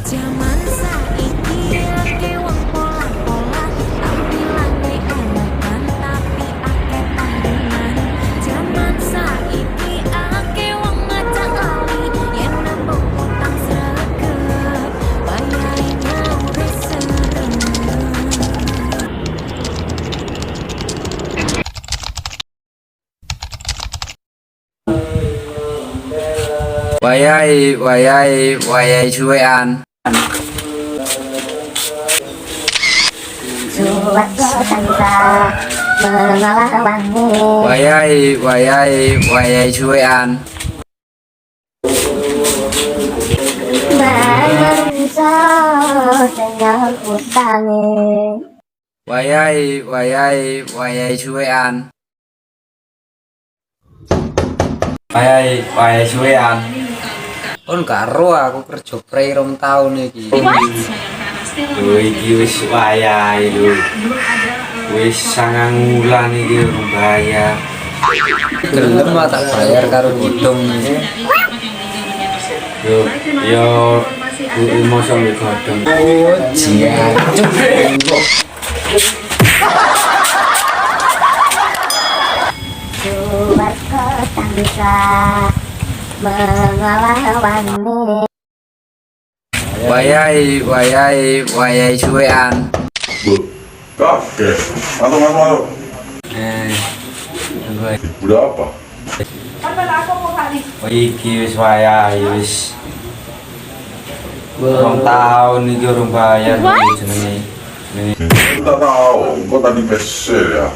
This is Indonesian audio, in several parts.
Zaman saiki akeh wong pola-pola, tampilane elegan tapi akeh tandingan. Zaman saiki akeh wong ngajak lali, yen nembung utang sregep, wayahe nyaure serem. Wayai cuean. Suat tangsa mengalamanmu. Wayai cuean. Bangsa dengan utangnya. Wayai cuean. Wayai cuean. Kon karo aku kerja prei 2 tahun iki. Lho iki wis wayahe lho. Wis 9 wulan iki urung bayar. Gelem tak bayar karo godhong iki. Yo mosok iki godhong. Oh, jiancuk. Suat tangsa mengalamanmu. Wayai cuean. Kakek, masuk. Udah apa? Iki wis wayahe wis 2 tahun iki urung bayar iki jenenge. Kita tahu, kok tadi mesel ya?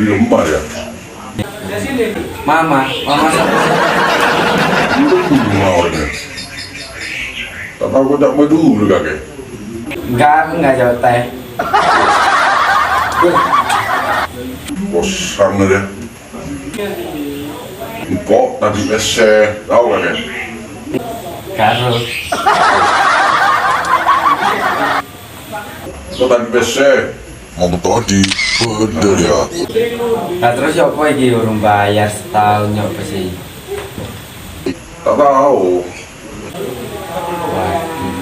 Di lembar ya? Mama Itu maunya. Tak tahu kok tak mau dulu kakek. enggak jauh teh. Bosan ya. Kok tadi mesel, tahu kakek? Karo Kok tadi mesel? Mau tadi, bener ya? nah terus apa iki urung bayar setahun apa sih? Tak tahu. Waduh.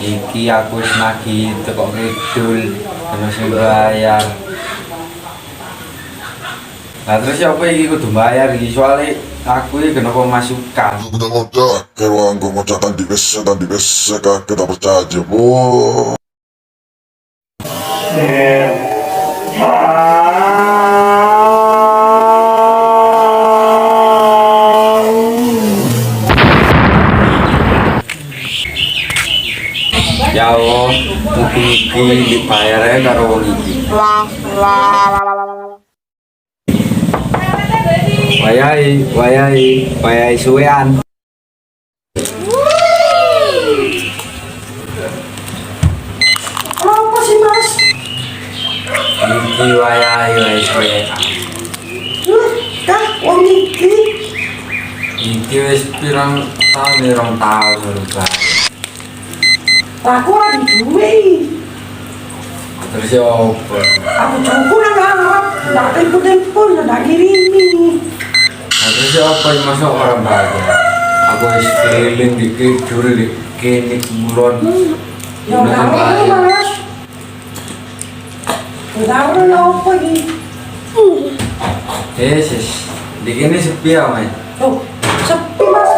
Iki aku wis nagih teko kidul ana sing bayar. Nah terus apa iki kudu bayar iki soalnya aku iki kena pemasukan. Udah kayak gue tadi mesel kakek tak percaya, bu. Ya Allah, mugi-mugi dibayarnya karo wong iki. Wayai suwean. Apa sih mas? Iki wayai suwean. Kah, wong iki? Iki wis pirang tahun, 2 tahun urung bayar. Aku lagi duwe. Terus ya apa? Aku cukup nang Arab, ndak tempo-tempo ndak kirimi. Nah, terus ya apa yang masuk orang bayar? Aku wis feeling dikit juri di kene kulon. Ya ora mas. Ora apa iki? Yesus, di kene sepi ya, Mas. Loh, sepi mas.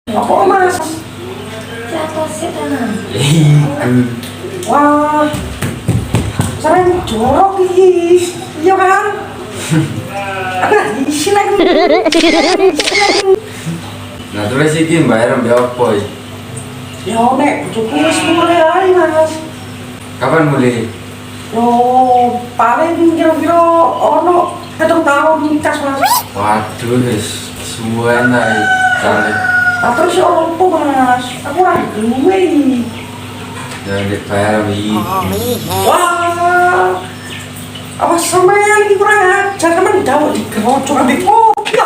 Apa mas? Jatuh sih tanah. Iku. Wah, sering jorok iki. Iya kan? Ada isi lagi. Nah, terus iki bayar mbek apa iki? Ya nek bojoku wis mulai ae mas. Kapan mulai? Yo paling kira-kira ono 7 tahun kas mas. Waduh, wis suwen ae kali. Nah terus ya apa mas? Aku lagi duwe. Ya dibayar iki. Wah, awas sampean iki kurang ajar, sampean dawuh digerocok ambek kopi.